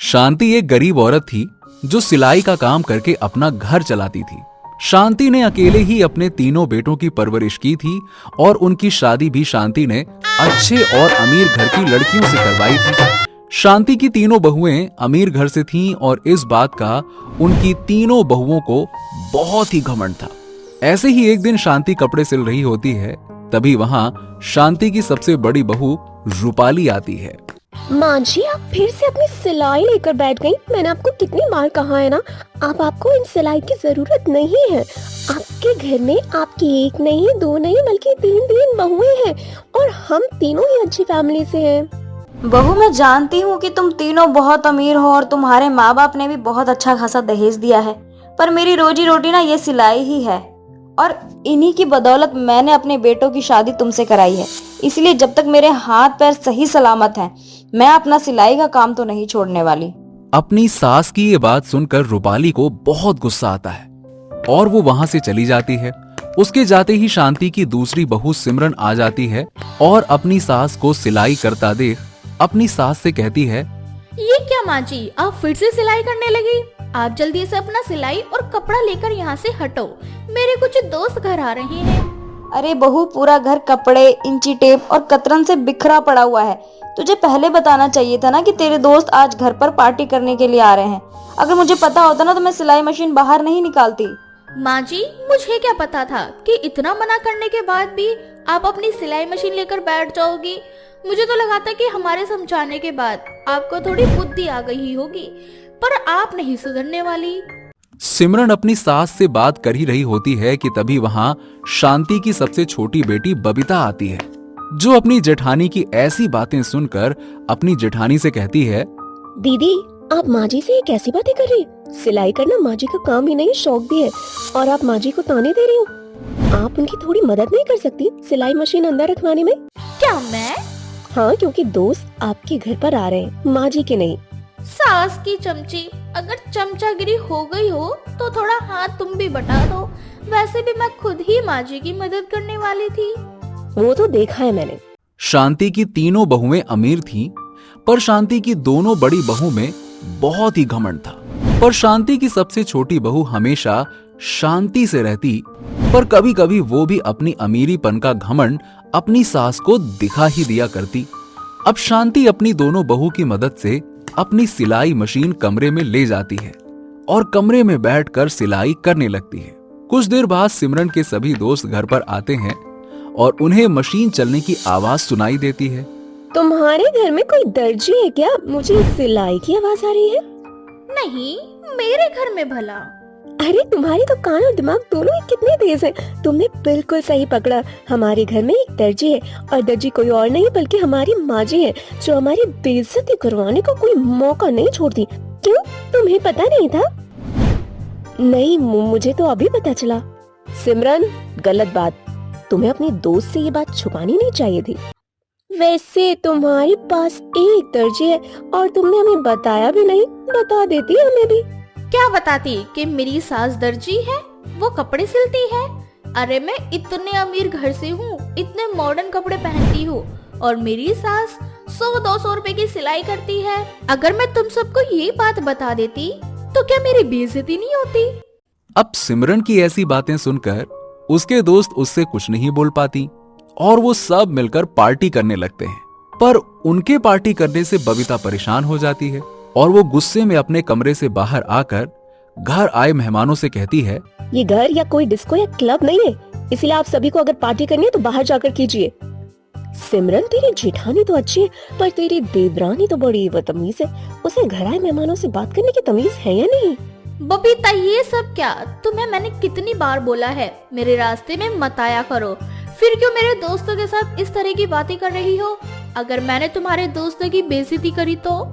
शांति एक गरीब औरत थी जो सिलाई का काम करके अपना घर चलाती थी। शांति ने अकेले ही अपने तीनों बेटों की परवरिश की थी और उनकी शादी भी शांति ने अच्छे और अमीर घर की लड़कियों से करवाई थी। शांति की तीनों बहुएं अमीर घर से थीं और इस बात का उनकी तीनों बहुओं को बहुत ही घमंड था। ऐसे ही एक दिन शांति कपड़े सिल रही होती है, तभी वहां शांति की सबसे बड़ी बहू रूपाली आती है। माँ जी, आप फिर से अपनी सिलाई लेकर बैठ गई। मैंने आपको कितनी बार कहा है ना, आपको इन सिलाई की जरूरत नहीं है। आपके घर में आपकी एक नहीं, दो नहीं, बल्कि तीन बहुएं हैं और हम तीनों ही अच्छी फैमिली से हैं। बहू, मैं जानती हूँ कि तुम तीनों बहुत अमीर हो और तुम्हारे माँ बाप ने भी बहुत अच्छा खासा दहेज दिया है, पर मेरी रोजी रोटी ना ये सिलाई ही है और इन्हीं की बदौलत मैंने अपने बेटों की शादी तुमसे कराई है। इसलिए जब तक मेरे हाथ पैर सही सलामत हैं, मैं अपना सिलाई का काम तो नहीं छोड़ने वाली। अपनी सास की ये बात सुनकर रूपाली को बहुत गुस्सा आता है और वो वहां से चली जाती है। उसके जाते ही शांति की दूसरी बहू सिमरन आ जाती है और अपनी सास को सिलाई करता देख अपनी सास से कहती है, ये क्या माँ जी, आप फिर से सिलाई करने लगी? आप जल्दी से अपना सिलाई और कपड़ा लेकर यहाँ से हटो, मेरे कुछ दोस्त घर आ रहे हैं। अरे बहू, पूरा घर कपड़े, इंची टेप और कतरन से बिखरा पड़ा हुआ है। तुझे पहले बताना चाहिए था ना कि तेरे दोस्त आज घर पर पार्टी करने के लिए आ रहे हैं। अगर मुझे पता होता ना तो मैं सिलाई मशीन बाहर नहीं निकालती। माँ जी, मुझे क्या पता था कि इतना मना करने के बाद भी आप अपनी सिलाई मशीन लेकर बैठ जाओगी। मुझे तो लगा था कि हमारे समझाने के बाद आपको थोड़ी बुद्धि आ गई होगी, पर आप नहीं सुधरने वाली। सिमरन अपनी सास से बात कर ही रही होती है कि तभी वहां शांति की सबसे छोटी बेटी बबीता आती है, जो अपनी जेठानी की ऐसी बातें सुनकर अपनी जेठानी से कहती है, दीदी, आप माँ जी से कैसी बातें कर रही हैं? सिलाई करना माँ जी का काम ही नहीं, शौक भी है, और आप माँ जी को ताने दे रही हो। आप उनकी थोड़ी मदद नहीं कर सकती सिलाई मशीन अंदर रखवाने में? क्या मैं? हाँ, क्योंकि दोस्त आपके घर पर आ रहे हैं, माँ जी के नहीं। सास की चमची, अगर चमचागिरी हो गई हो तो थोड़ा हाथ तुम भी बटा दो। वैसे भी मैं खुद ही माँ जी की मदद करने वाली थी। वो तो देखा है मैंने। शांति की तीनों बहुएं अमीर थीं, पर शांति की दोनों बड़ी बहू में बहुत ही घमंड था। पर शांति की सबसे छोटी बहू हमेशा शांति से रहती, पर कभी कभी वो भी अपनी अमीरीपन का घमंड अपनी सास को दिखा ही दिया करती। अब शांति अपनी दोनों बहू की मदद से अपनी सिलाई मशीन कमरे में ले जाती है और कमरे में बैठकर सिलाई करने लगती है। कुछ देर बाद सिमरन के सभी दोस्त घर पर आते हैं और उन्हें मशीन चलने की आवाज सुनाई देती है। तुम्हारे घर में कोई दर्जी है क्या? मुझे सिलाई की आवाज आ रही है। नहीं, मेरे घर में भला। अरे, तुम्हारी तो कान और दिमाग दोनों ही कितने तेज हैं। तुमने बिल्कुल सही पकड़ा। हमारे घर में एक दर्जी है और दर्जी कोई और नहीं बल्कि हमारी माँ जी है, जो हमारी बेइज्जती करवाने का कोई मौका नहीं छोड़ती। क्यों, तुम्हें पता नहीं था? नहीं, मुझे तो अभी पता चला। सिमरन, गलत बात। तुम्हें अपने दोस्त से ये बात छुपानी नहीं चाहिए थी। वैसे तुम्हारे पास एक दर्जी है और तुमने हमें बताया भी नहीं। बता देती हमें भी। क्या बताती कि मेरी सास दर्जी है, वो कपड़े सिलती है? अरे, मैं इतने अमीर घर से हूँ, इतने मॉडर्न कपड़े पहनती हूँ और मेरी सास 100-200 रुपए की सिलाई करती है। अगर मैं तुम सबको ये बात बता देती तो क्या मेरी बेइज्जती नहीं होती? अब सिमरन की ऐसी बातें सुनकर उसके दोस्त उससे कुछ नहीं बोल पाती और वो सब मिलकर पार्टी करने लगते हैं। पर उनके पार्टी करने से बबीता परेशान हो जाती है और वो गुस्से में अपने कमरे से बाहर आकर घर आए मेहमानों से कहती है, ये घर या कोई डिस्को या क्लब नहीं है, इसलिए आप सभी को अगर पार्टी करनी है तो बाहर जाकर कीजिए। सिमरन, तेरी जेठानी तो अच्छी है, पर तेरी देवरानी तो बड़ी बदतमीज है। उसे घर आए मेहमानों से बात करने की तमीज है या नहीं? बबीता, ये सब क्या? तुम्हें मैंने कितनी बार बोला है मेरे रास्ते में मत आया करो। फिर क्यों मेरे दोस्तों के साथ इस तरह की बातें कर रही हो? अगर मैंने तुम्हारे दोस्तों की बेइज्जती करी तो?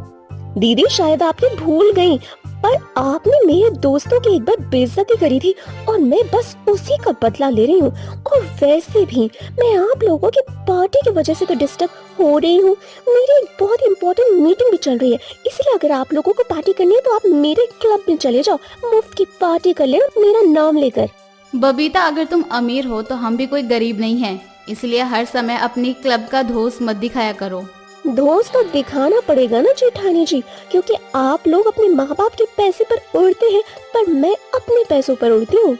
दीदी, शायद आपने भूल गई, पर आपने मेरे दोस्तों की एक बार बेइज्जती करी थी और मैं बस उसी का बदला ले रही हूँ। और वैसे भी मैं आप लोगों की पार्टी की वजह से तो डिस्टर्ब हो रही हूँ। मेरी एक बहुत इम्पोर्टेंट मीटिंग भी चल रही है, इसलिए अगर आप लोगों को पार्टी करनी है तो आप मेरे क्लब में चले जाओ, मुफ्त की पार्टी कर लेना मेरा नाम लेकर। बबीता, अगर तुम अमीर हो तो हम भी कोई गरीब नहीं हैं, इसलिए हर समय अपनी क्लब का धोस मत दिखाया करो। दोस्त तो दिखाना पड़ेगा ना जेठानी जी, क्योंकि आप लोग अपने माँ बाप के पैसे पर उड़ते हैं, पर मैं अपने पैसों पर उड़ती हूँ।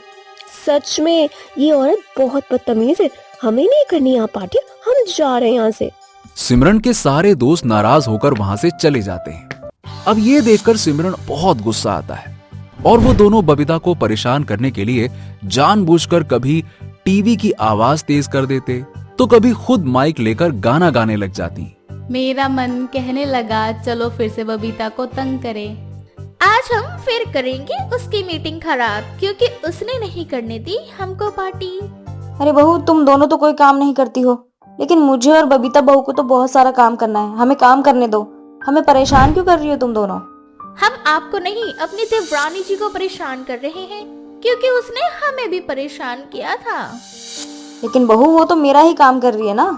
सच में ये औरत बहुत बदतमीज है। हमें नहीं करनी यहाँ पार्टी, हम जा रहे हैं यहाँ से। सिमरन के सारे दोस्त नाराज होकर वहां से चले जाते हैं। अब ये देखकर सिमरन बहुत गुस्सा आता है और वो दोनों बबीता को परेशान करने के लिए जानबूझकर कभी टीवी की आवाज तेज कर देते तो कभी खुद माइक लेकर गाना गाने लग जाती। मेरा मन कहने लगा चलो फिर से बबीता को तंग करें। आज हम फिर करेंगे उसकी मीटिंग खराब, क्योंकि उसने नहीं करने दी हमको पार्टी। अरे बहू, तुम दोनों तो कोई काम नहीं करती हो, लेकिन मुझे और बबीता बहू को तो बहुत सारा काम करना है। हमें काम करने दो, हमें परेशान क्यों कर रही हो तुम दोनों? हम आपको नहीं, अपनी देवरानी जी को परेशान कर रहे हैं, क्योंकि उसने हमें भी परेशान किया था। लेकिन बहू, वो तो मेरा ही काम कर रही है ना।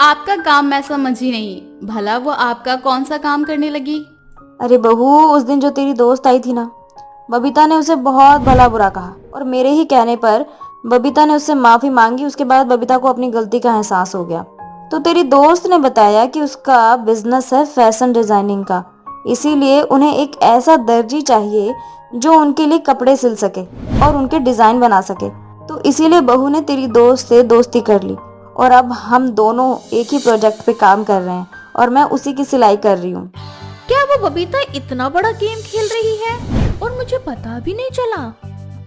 आपका काम मैं समझी नहीं, भला वो आपका कौन सा काम करने लगी? अरे बहू, उस दिन जो तेरी दोस्त आई थी ना, बबीता ने उसे बहुत भला बुरा कहा और मेरे ही कहने पर बबीता ने उससे माफी मांगी। उसके बाद बबीता को अपनी गलती का एहसास हो गया। तो तेरी दोस्त ने बताया कि उसका बिजनेस है फैशन डिजाइनिंग का, इसीलिए उन्हें एक ऐसा दर्जी चाहिए जो उनके लिए कपड़े सिल सके और उनके डिजाइन बना सके। तो इसीलिए बहू ने तेरी दोस्त से दोस्ती कर ली और अब हम दोनों एक ही प्रोजेक्ट पे काम कर रहे हैं और मैं उसी की सिलाई कर रही हूँ। क्या वो बबीता इतना बड़ा गेम खेल रही है और मुझे पता भी नहीं चला?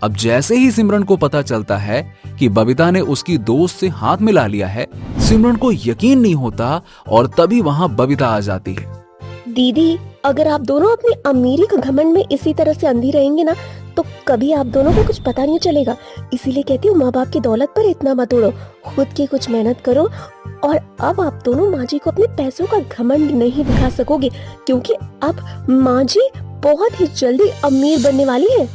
अब जैसे ही सिमरन को पता चलता है कि बबीता ने उसकी दोस्त से हाथ मिला लिया है, सिमरन को यकीन नहीं होता और तभी वहाँ बबीता आ जाती है। दीदी, अगर आप दोनों अपनी अमीरी के घमंड में इसी तरह से अंधी रहेंगे ना, तो कभी आप दोनों को कुछ पता नहीं चलेगा। इसीलिए कहती हूँ, माँ बाप की दौलत पर इतना मत उड़ो, खुद की कुछ मेहनत करो। और अब आप दोनों माँ जी को अपने पैसों का घमंड नहीं दिखा सकोगे, क्योंकि अब माँ जी बहुत ही जल्दी अमीर बनने वाली है।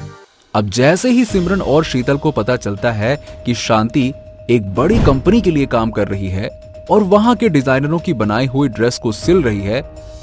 अब जैसे ही सिमरन और शीतल को पता चलता है कि शांति एक बड़ी कंपनी के लिए काम कर रही है और वहां के डिजाइनरों की बनाई हुई ड्रेस को सिल रही है,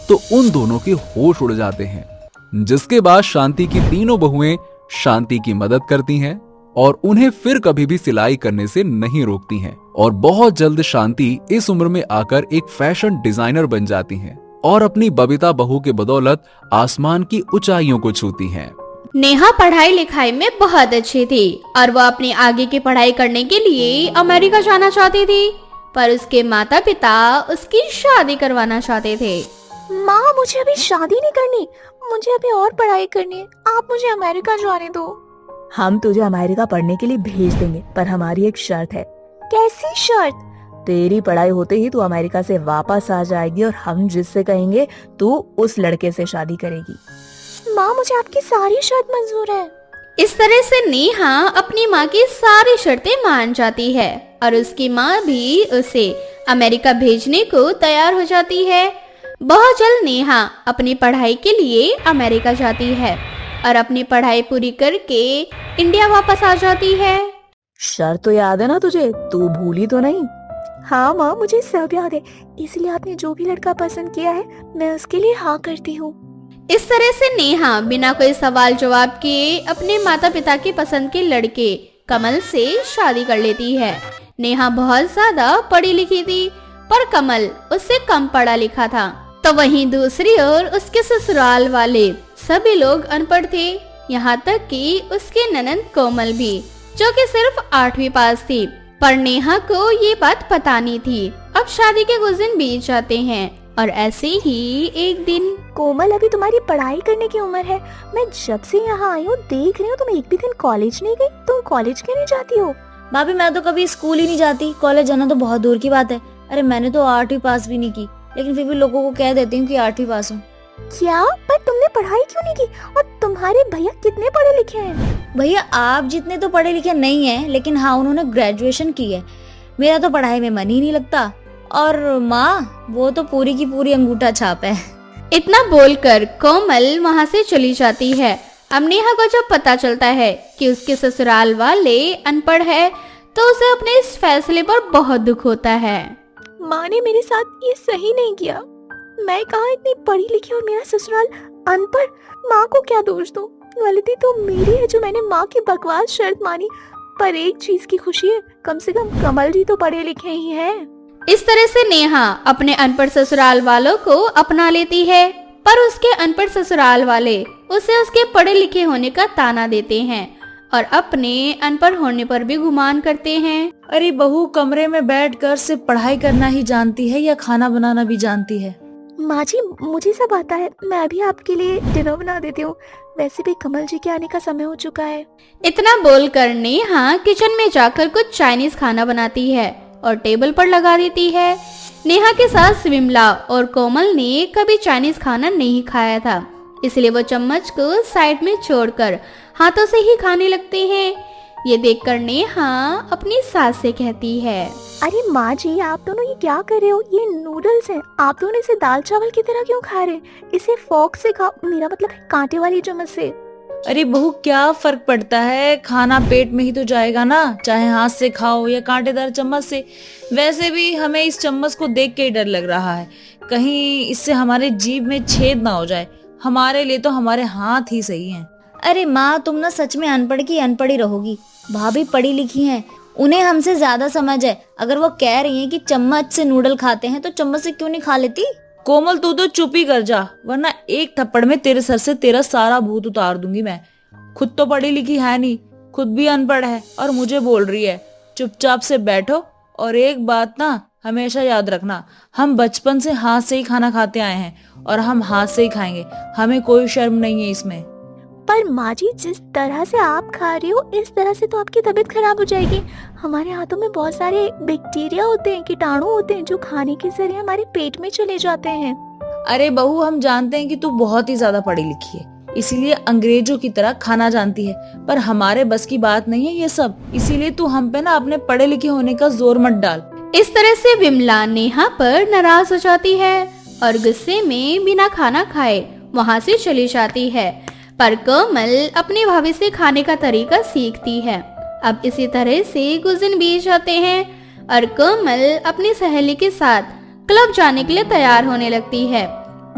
तो उन दोनों के होश उड़ जाते हैं। जिसके बाद शांति की तीनों बहुएं शांति की मदद करती हैं और उन्हें फिर कभी भी सिलाई करने से नहीं रोकती हैं और बहुत जल्द शांति इस उम्र में आकर एक फैशन डिजाइनर बन जाती हैं और अपनी बबीता बहू के बदौलत आसमान की ऊंचाइयों को छूती हैं। नेहा पढ़ाई लिखाई में बहुत अच्छी थी और वो अपनी आगे की पढ़ाई करने के लिए अमेरिका जाना चाहती थी, पर उसके माता पिता उसकी शादी करवाना चाहते थे। माँ, मुझे अभी शादी नहीं करनी, मुझे अभी और पढ़ाई करनी है, आप मुझे अमेरिका जाने दो। हम तुझे अमेरिका पढ़ने के लिए भेज देंगे, पर हमारी एक शर्त है। कैसी शर्त? तेरी पढ़ाई होते ही तू अमेरिका से वापस आ जाएगी और हम जिससे कहेंगे तू उस लड़के से शादी करेगी। माँ, मुझे आपकी सारी शर्त मंजूर है। इस तरह से नेहा अपनी माँ की सारी शर्तें मान जाती है और उसकी माँ भी उसे अमेरिका भेजने को तैयार हो जाती है। बहुत जल्द नेहा अपनी पढ़ाई के लिए अमेरिका जाती है और अपनी पढ़ाई पूरी करके इंडिया वापस आ जाती है। शर्त तो याद है ना तुझे? तू भूली तो नहीं? हाँ माँ, मुझे सब याद है, इसलिए आपने जो भी लड़का पसंद किया है मैं उसके लिए हाँ करती हूँ। इस तरह से नेहा बिना कोई सवाल जवाब किए अपने माता पिता की पसंद के लड़के कमल से शादी कर लेती है। नेहा बहुत ज्यादा पढ़ी लिखी थी, पर कमल उससे कम पढ़ा लिखा था। तो वहीं दूसरी ओर उसके ससुराल वाले सभी लोग अनपढ़ थे, यहाँ तक कि उसके ननद कोमल भी, जो कि सिर्फ 8वीं पास थी। पर नेहा को ये बात पता नहीं थी। अब शादी के कुछ दिन बीत जाते हैं और ऐसे ही एक दिन, कोमल, अभी तुम्हारी पढ़ाई करने की उम्र है। मैं जब से यहाँ आई हूँ देख रही हूँ तुम एक भी दिन कॉलेज नहीं गई। तुम कॉलेज क्यों नहीं जाती हो? भाभी, मैं तो कभी स्कूल ही नहीं जाती, कॉलेज जाना तो बहुत दूर की बात है। अरे मैंने तो 8वीं पास भी नहीं की, लेकिन फिर भी लोगों को कह देती हूँ कि 8वीं पास हूँ। क्या? पर तुमने पढ़ाई क्यों नहीं की? और तुम्हारे भैया कितने पढ़े लिखे हैं? भैया आप जितने तो पढ़े लिखे नहीं है, लेकिन हाँ उन्होंने ग्रेजुएशन की है। मेरा तो पढ़ाई में मन ही नहीं लगता। और माँ, वो तो पूरी की पूरी अंगूठा छाप है। इतना बोलकर कोमल वहाँ से चली जाती है। अब नेहा को जब पता चलता है कि उसके ससुराल वाले अनपढ़ है, तो उसे अपने इस फैसले पर बहुत दुख होता है। माँ ने मेरे साथ ये सही नहीं किया। मैं कहाँ इतनी पढ़ी लिखी और मेरा ससुराल अनपढ़। माँ को क्या दोष दूं? गलती तो मेरी है जो मैंने माँ की बकवास शर्त मानी। पर एक चीज की खुशी है, कम से कम कमल जी तो पढ़े लिखे ही हैं। इस तरह से नेहा अपने अनपढ़ ससुराल वालों को अपना लेती है, पर उसके अनपढ़ ससुराल वाले उसे उसके पढ़े लिखे होने का ताना देते हैं और अपने अनपढ़ होने पर भी गुमान करते हैं। अरे बहू कमरे में बैठकर सिर्फ पढ़ाई करना ही जानती है या खाना बनाना भी जानती है? माँ जी मुझे सब आता है, मैं अभी आपके लिए डिनर बना देती हूँ। वैसे भी कमल जी के आने का समय हो चुका है। इतना बोलकर नेहा किचन में जाकर कुछ चाइनीज खाना बनाती है और टेबल पर लगा देती है। नेहा के साथ विमला और कोमल ने कभी चाइनीज खाना नहीं खाया था, इसलिए वो चम्मच को साइड में छोड़कर हाथों से ही खाने लगते हैं। ये देखकर नेहा अपनी सास से कहती है, अरे माँ जी आप दोनों ये क्या कर रहे हो? ये नूडल्स हैं, आप दोनों इसे दाल चावल की तरह क्यों खा रहे? इसे फोर्क से खाओ, मेरा मतलब है कांटे वाली चम्मच से। अरे बहू क्या फर्क पड़ता है, खाना पेट में ही तो जाएगा ना, चाहे हाथ से खाओ या कांटेदार चम्मच से। वैसे भी हमें इस चम्मच को देख के ही डर लग रहा है, कहीं इससे हमारे जीभ में छेद ना हो जाए। हमारे लिए तो हमारे हाथ ही सही हैं। अरे माँ तुम ना सच में अनपढ़ की अनपढ़ ही रहोगी। भाभी पढ़ी लिखी हैं, उन्हें हमसे ज्यादा समझ है। अगर वो कह रही हैं कि चम्मच से नूडल खाते हैं तो चम्मच से क्यों नहीं खा लेती? कोमल तू तो चुप ही कर जा, वरना एक थप्पड़ में तेरे सर से तेरा सारा भूत उतार दूंगी मैं। खुद तो पढ़ी लिखी है नहीं, खुद भी अनपढ़ है और मुझे बोल रही है। चुपचाप से बैठो और एक बात ना हमेशा याद रखना, हम बचपन से हाथ से ही खाना खाते आए हैं और हम हाथ से ही खाएंगे, हमें कोई शर्म नहीं है इसमें। पर माँ जी जिस तरह से आप खा रही हो इस तरह से तो आपकी तबीयत खराब हो जाएगी। हमारे हाथों में बहुत सारे बैक्टीरिया होते हैं, कीटाणु होते हैं जो खाने के जरिए हमारे पेट में चले जाते हैं। अरे बहू हम जानते हैं कि तू बहुत ही ज्यादा पढ़ी लिखी है, इसीलिए अंग्रेजों की तरह खाना जानती है, पर हमारे बस की बात नहीं है ये सब। इसीलिए तू हम पे ना अपने पढ़े लिखे होने का जोर मत डाल। इस तरह से विमला नेहा पर नाराज हो जाती है और गुस्से में बिना खाना खाए वहाँ से चली जाती है। पर कोमल अपनी भाभी से खाने का तरीका सीखती है। अब इसी तरह से कुछ दिन बीत जाते हैं और कोमल अपनी सहेली के साथ क्लब जाने के लिए तैयार होने लगती है।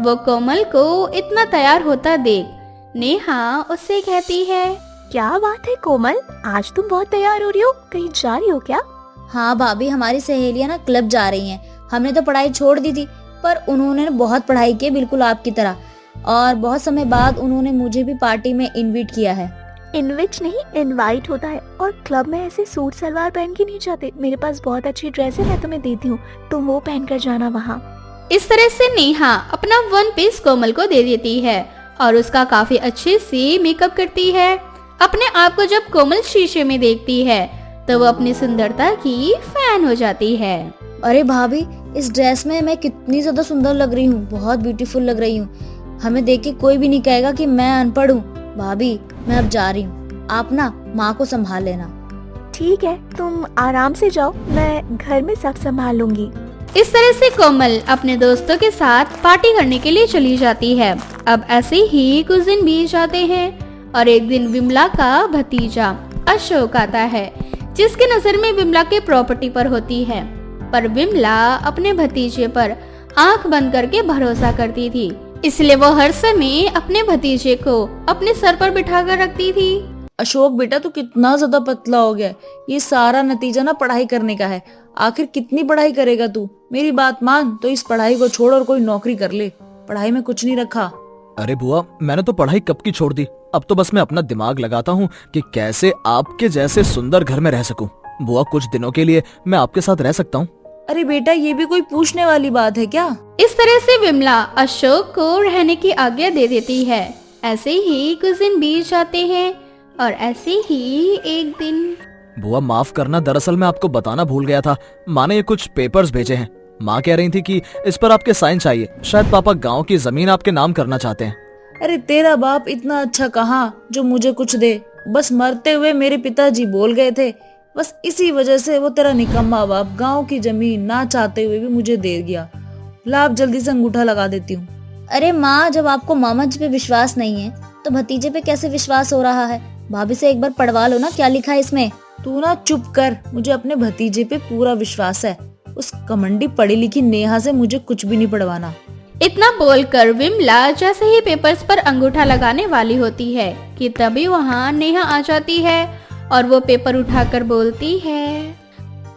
वो कोमल को इतना तैयार होता देख नेहा उससे कहती है, क्या बात है कोमल, आज तुम बहुत तैयार हो रही हो, कहीं जा रही हो क्या? हाँ भाभी हमारी सहेलियां ना क्लब जा रही हैं। हमने तो पढ़ाई छोड़ दी थी पर उन्होंने बहुत पढ़ाई की, बिल्कुल आपकी तरह। और बहुत समय बाद उन्होंने मुझे भी पार्टी में इनवाइट किया है। इनविट नहीं इनवाइट होता है, और क्लब में ऐसे सूट सलवार पहन के नहीं जाते। मेरे पास बहुत अच्छी ड्रेस है, मैं तुम्हें देती हूँ, तुम वो पहन कर जाना वहाँ। इस तरह से नेहा अपना वन पीस कोमल को दे देती है और उसका काफी अच्छे से मेकअप करती है। अपने आप को जब कोमल शीशे में देखती है तो वो अपनी सुंदरता की फैन हो जाती है। अरे भाभी इस ड्रेस में मैं कितनी ज्यादा सुंदर लग रही हूँ, बहुत ब्यूटीफुल लग रही हूँ। हमें देख के कोई भी नहीं कहेगा कि मैं अनपढ़ हूँ। भाभी मैं अब जा रही हूँ, आप ना माँ को संभाल लेना। ठीक है तुम आराम से जाओ, मैं घर में सब संभाल लूंगी। इस तरह से कोमल अपने दोस्तों के साथ पार्टी करने के लिए चली जाती है। अब ऐसे ही कुछ दिन बीत जाते हैं और एक दिन विमला का भतीजा अशोक आता है, जिसकी नजर में विमला के प्रॉपर्टी पर होती है। पर विमला अपने भतीजे पर आंख बंद करके भरोसा करती थी, इसलिए वो हर समय अपने भतीजे को अपने सर पर बिठा कर रखती थी। अशोक बेटा तू कितना ज्यादा पतला हो गया, ये सारा नतीजा ना पढ़ाई करने का है। आखिर कितनी पढ़ाई करेगा तू? मेरी बात मान तो इस पढ़ाई को छोड़ और कोई नौकरी कर ले, पढ़ाई में कुछ नहीं रखा। अरे बुआ मैंने तो पढ़ाई कब की छोड़ दी, अब तो बस मैं अपना दिमाग लगाता हूँ कि कैसे आपके जैसे सुंदर घर में रह सकूं। बुआ कुछ दिनों के लिए मैं आपके साथ रह सकता हूँ। अरे बेटा ये भी कोई पूछने वाली बात है क्या? इस तरह से विमला अशोक को रहने की आज्ञा दे देती है। ऐसे ही कुछ दिन बीत जाते हैं और ऐसे ही एक दिन। बुआ माफ करना, दरअसल मैं आपको बताना भूल गया था, माँ ने ये कुछ पेपर्स भेजे हैं। माँ कह रही थी कि इस पर आपके साइन चाहिए, शायद पापा गांव की जमीन आपके नाम करना चाहते हैं। अरे तेरा बाप इतना अच्छा कहाँ जो मुझे कुछ दे, बस मरते हुए मेरे पिताजी बोल गए थे, बस इसी वजह से वो तेरा निकम्मा बाप गांव की जमीन ना चाहते हुए भी मुझे दे गया। लाभ जल्दी से अंगूठा लगा देती हूँ। अरे माँ जब आपको मामा जी पे विश्वास नहीं है तो भतीजे पे कैसे विश्वास हो रहा है? भाभी से एक बार पढ़वा लो ना क्या लिखा है इसमें। तू ना चुप कर, मुझे अपने भतीजे पे पूरा विश्वास है। उस कमंडी पढ़ी लिखी नेहा से मुझे कुछ भी नहीं पढ़वाना। इतना बोलकर विमला जैसे ही पेपर्स पर अंगूठा लगाने वाली होती है कि तभी वहाँ नेहा आ जाती है और वो पेपर उठाकर बोलती है,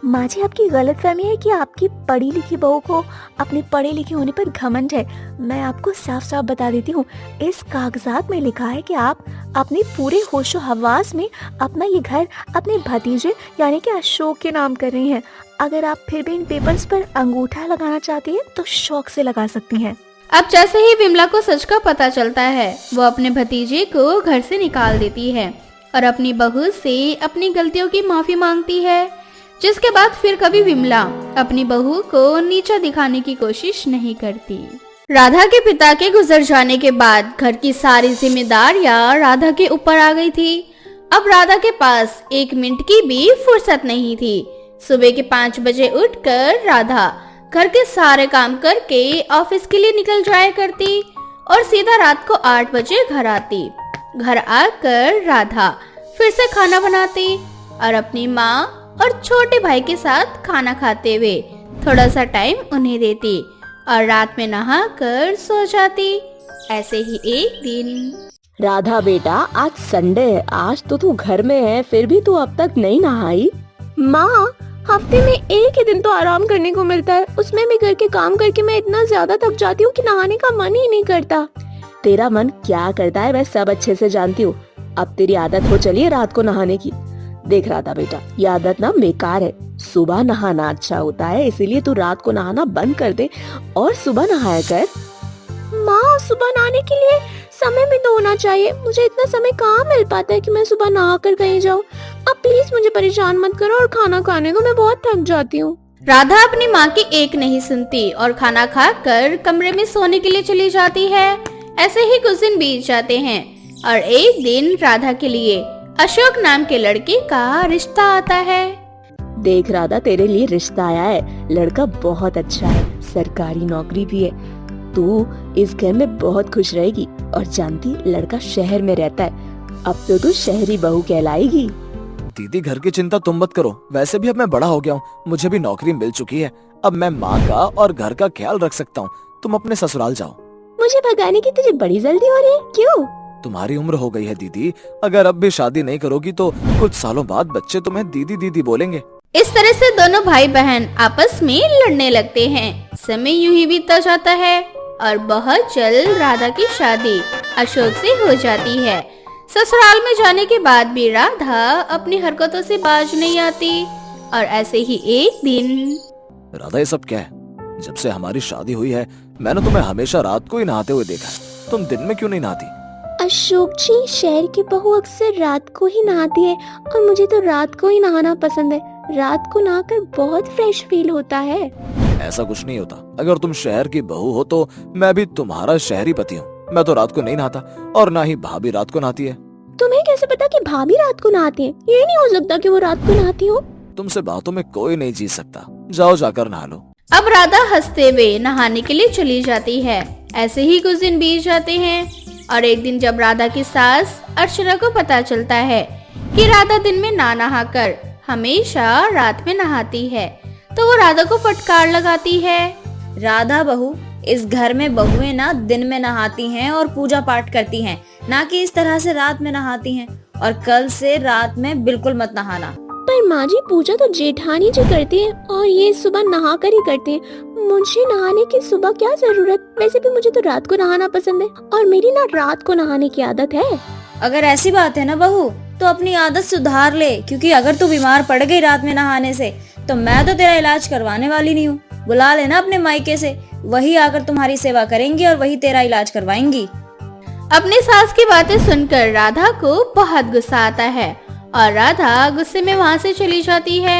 माँ जी, आपकी गलतफहमी है कि आपकी पढ़ी लिखी बहू को अपने पढ़े लिखे होने पर घमंड है। मैं आपको साफ साफ बता देती हूँ, इस कागजात में लिखा है कि आप अपने पूरे होशो हवास में अपना ये घर अपने भतीजे यानी कि अशोक के नाम कर रही हैं। अगर आप फिर भी इन पेपर्स पर अंगूठा लगाना चाहती हैं तो शौक से लगा सकती हैं। अब जैसे ही विमला को सच का पता चलता है, वो अपने भतीजे को घर से निकाल देती है और अपनी बहू से अपनी गलतियों की माफी मांगती है, जिसके बाद फिर कभी विमला अपनी बहू को नीचा दिखाने की कोशिश नहीं करती। राधा के पिता के गुजर जाने के बाद घर की सारी जिम्मेदारियां राधा के ऊपर आ गई थी। अब राधा के पास 1 मिनट की भी फुर्सत नहीं थी। सुबह के 5 बजे उठकर राधा घर के सारे काम करके ऑफिस के लिए निकल जाया करती और सीधा रात को 8 बजे घर आती। घर आकर राधा फिर से खाना बनाती और अपनी माँ और छोटे भाई के साथ खाना खाते हुए थोड़ा सा टाइम उन्हें देती और रात में नहाकर सो जाती। ऐसे ही एक दिन, राधा बेटा, आज संडे है, आज तो तू घर में है, फिर भी तू अब तक नहीं नहाई? माँ, हफ्ते में एक ही दिन तो आराम करने को मिलता है, उसमें भी घर के काम करके मैं इतना ज्यादा थक जाती हूँ कि नहाने का मन ही नहीं करता। तेरा मन क्या करता है मैं सब अच्छे से जानती हूँ। अब तेरी आदत हो चली है रात को नहाने की। देख राधा बेटा, ये आदत ना बेकार है। सुबह नहाना अच्छा होता है, इसीलिए तू रात को नहाना बंद कर दे और सुबह नहाया कर। माँ, सुबह नहाने के लिए समय भी तो होना चाहिए। मुझे इतना समय कहाँ मिल पाता है कि मैं सुबह नहा कर कहीं जाऊँ। अब प्लीज मुझे परेशान मत करो और खाना खाने दो, मैं बहुत थक जाती हूँ। राधा अपनी माँ की एक नहीं सुनती और खाना खाकर कमरे में सोने के लिए चली जाती है। ऐसे ही कुछ दिन बीत जाते हैं और एक दिन राधा के लिए अशोक नाम के लड़के का रिश्ता आता है। देख राधा, तेरे लिए रिश्ता आया है। लड़का बहुत अच्छा है, सरकारी नौकरी भी है। तू इस घर में बहुत खुश रहेगी और जानती, लड़का शहर में रहता है। अब तो तू शहरी बहू कहलाएगी। दीदी, घर की चिंता तुम मत करो, वैसे भी अब मैं बड़ा हो गया हूँ, मुझे भी नौकरी मिल चुकी है। अब मैं माँ का और घर का ख्याल रख सकता हूँ। तुम अपने ससुराल जाओ। मुझे भगाने की तुझे बड़ी जल्दी हो रही है, क्यों? तुम्हारी उम्र हो गई है दीदी, अगर अब भी शादी नहीं करोगी तो कुछ सालों बाद बच्चे तुम्हें दीदी दीदी बोलेंगे। इस तरह से दोनों भाई बहन आपस में लड़ने लगते हैं। समय यूं ही बीतता जाता है और बहुत जल्द राधा की शादी अशोक से हो जाती है। ससुराल में जाने के बाद भी राधा अपनी हरकतों से बाज नहीं आती और ऐसे ही एक दिन, राधा, ये सब क्या है? जब से हमारी शादी हुई है मैंने तुम्हें हमेशा रात को ही नहाते हुए देखा है, तुम दिन में क्यों नहीं नहाती? अशोक जी, शहर की बहू अक्सर रात को ही नहाती है और मुझे तो रात को ही नहाना पसंद है। रात को नहाकर बहुत फ्रेश फील होता है। ऐसा कुछ नहीं होता। अगर तुम शहर की बहू हो तो मैं भी तुम्हारा शहरी पति हूँ। मैं तो रात को नहीं नहाता और ना ही भाभी रात को नहाती है। तुम्हें कैसे पता कि भाभी रात को नहाती है? ये नहीं हो सकता कि वो रात को नहाती हो। तुमसे बातों में कोई नहीं जीत सकता, जाओ जाकर नहा लो। अब राधा हंसते हुए नहाने के लिए चली जाती है। ऐसे ही कुछ दिन बीत जाते हैं और एक दिन जब राधा की सास अर्चना को पता चलता है कि राधा दिन में ना नहाकर हमेशा रात में नहाती है, तो वो राधा को फटकार लगाती है। राधा बहू, इस घर में बहुएं ना दिन में नहाती हैं और पूजा पाठ करती हैं, ना कि इस तरह से रात में नहाती हैं। और कल से रात में बिल्कुल मत नहाना। पर माँ जी, पूजा तो जेठानी जी करती है और ये सुबह नहा कर ही करती है। मुझे नहाने की सुबह क्या जरूरत? वैसे भी मुझे तो रात को नहाना पसंद है और मेरी ना रात को नहाने की आदत है। अगर ऐसी बात है ना बहू, तो अपनी आदत सुधार ले, क्योंकि अगर तू बीमार पड़ गई रात में नहाने से तो मैं तो तेरा इलाज करवाने वाली नहीं हूँ। बुला लेना अपने मायके से, वही आकर तुम्हारी सेवा करेंगी और वही तेरा इलाज करवाएंगी। अपनी सास की बातें सुनकर राधा को बहुत गुस्सा आता है और राधा गुस्से में वहाँ से चली जाती है।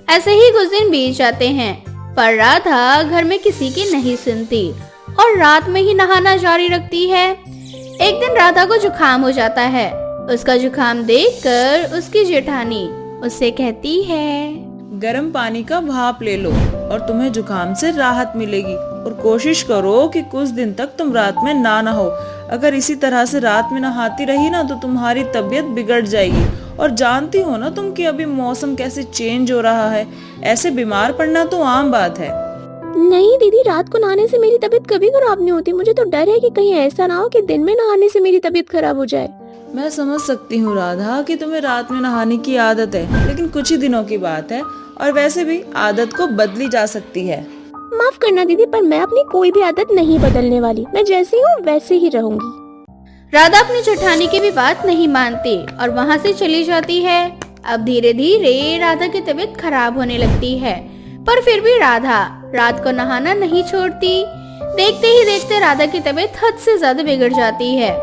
ऐसे ही कुछ दिन बीत जाते हैं पर राधा घर में किसी की नहीं सुनती और रात में ही नहाना जारी रखती है। एक दिन राधा को जुकाम हो जाता है। उसका जुकाम देखकर उसकी जेठानी उससे कहती है, गर्म पानी का भाप ले लो और तुम्हें जुकाम से राहत मिलेगी। और कोशिश करो कि कुछ दिन तक तुम रात में ना नहाओ। अगर इसी तरह से रात में नहाती रही ना तो तुम्हारी तबीयत बिगड़ जाएगी। और जानती हो ना तुम कि अभी मौसम कैसे चेंज हो रहा है, ऐसे बीमार पड़ना तो आम बात है। नहीं दीदी, रात को नहाने से मेरी तबीयत कभी खराब नहीं होती। मुझे तो डर है कि कहीं ऐसा ना हो कि दिन में नहाने से मेरी तबीयत खराब हो जाए। मैं समझ सकती हूँ राधा कि तुम्हें रात में नहाने की आदत है, लेकिन कुछ ही दिनों की बात है और वैसे भी आदत को बदली जा सकती है। माफ करना दीदी, पर मैं अपनी कोई भी आदत नहीं बदलने वाली। मैं जैसी हूँ वैसे ही रहूंगी। राधा अपनी जेठानी की भी बात नहीं मानती और वहाँ से चली जाती है। अब धीरे धीरे राधा की तबीयत खराब होने लगती है, पर फिर भी राधा रात को नहाना नहीं छोड़ती। देखते ही देखते राधा की तबीयत हद से ज्यादा बिगड़ जाती है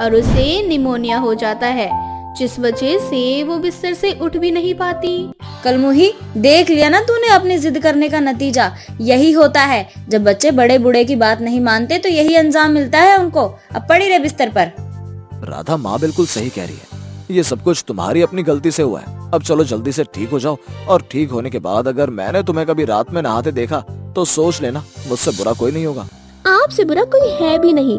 और उसे निमोनिया हो जाता है, जिस वजह से वो बिस्तर से उठ भी नहीं पाती। कलमुही, देख लिया ना तूने अपनी जिद करने का नतीजा। यही होता है जब बच्चे बड़े बूढ़े की बात नहीं मानते तो यही अंजाम मिलता है उनको। अब पड़ी रहे बिस्तर पर। राधा, माँ बिल्कुल सही कह रही है, ये सब कुछ तुम्हारी अपनी गलती से हुआ है। अब चलो जल्दी से ठीक हो जाओ, और ठीक होने के बाद अगर मैंने तुम्हें कभी रात में नहाते देखा तो सोच लेना मुझसे बुरा कोई नहीं होगा। आपसे बुरा कोई है भी नहीं।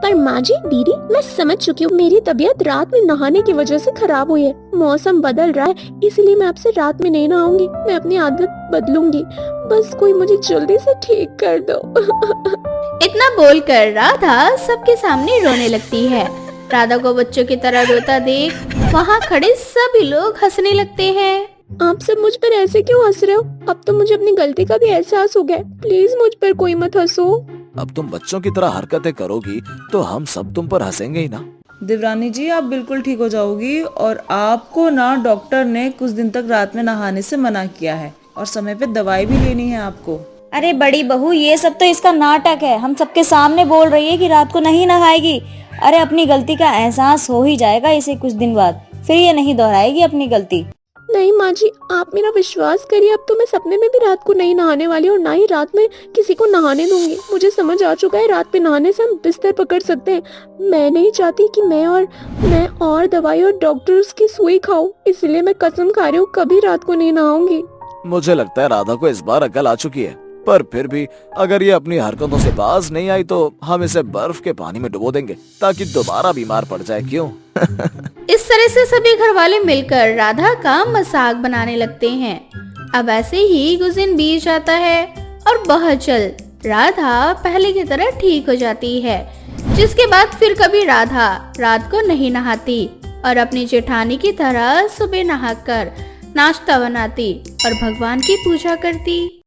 पर माँ जी, दीदी, मैं समझ चुकी हूँ मेरी तबीयत रात में नहाने की वजह से खराब हुई है। मौसम बदल रहा है, इसलिए मैं आपसे रात में नहीं नहाऊंगी। मैं अपनी आदत बदलूंगी। बस कोई मुझे जल्दी से ठीक कर दो। इतना बोलकर राधा सबके सामने रोने लगती है। राधा को बच्चों की तरह रोता देख वहाँ खड़े सभी लोग हंसने लगते हैं। आप सब मुझ पर ऐसे क्यों हंस रहे हो? अब तो मुझे अपनी गलती का भी एहसास हो गया है। प्लीज मुझ पर कोई मत हंसो। अब तुम बच्चों की तरह हरकतें करोगी तो हम सब तुम पर हंसेंगे ही ना। देवरानी जी, आप बिल्कुल ठीक हो जाओगी और आपको ना डॉक्टर ने कुछ दिन तक रात में नहाने से मना किया है और समय पे दवाई भी लेनी है आपको। अरे बड़ी बहू, ये सब तो इसका नाटक है। हम सबके सामने बोल रही है कि रात को नहीं नहाएगी। अरे अपनी गलती का एहसास हो ही जाएगा इसे कुछ दिन बाद, फिर ये नहीं दोहराएगी अपनी गलती। नहीं माँ जी, आप मेरा विश्वास करिए। अब तो मैं सपने में भी रात को नहीं नहाने वाली और ना ही रात में किसी को नहाने दूंगी। मुझे समझ आ चुका है रात में नहाने से हम बिस्तर पकड़ सकते हैं। मैं नहीं चाहती कि मैं और दवाई और डॉक्टर्स की सुई खाऊं, इसलिए मैं कसम खा रही हूँ कभी रात को नहीं नहाऊंगी। मुझे लगता है राधा को इस बार अकल आ चुकी है, पर फिर भी अगर ये अपनी हरकतों से बाज नहीं आई तो हम इसे बर्फ के पानी में डुबो देंगे ताकि दोबारा बीमार पड़ जाए। क्यों? इस तरह से सभी घर वाले मिलकर राधा का मजाक बनाने लगते हैं। अब ऐसे ही कुछ दिन बीत जाता है और बहुत जल्द राधा पहले की तरह ठीक हो जाती है, जिसके बाद फिर कभी राधा रात को नहीं नहाती और अपनी जेठानी की तरह सुबह नहाकर नाश्ता बनाती और भगवान की पूजा करती।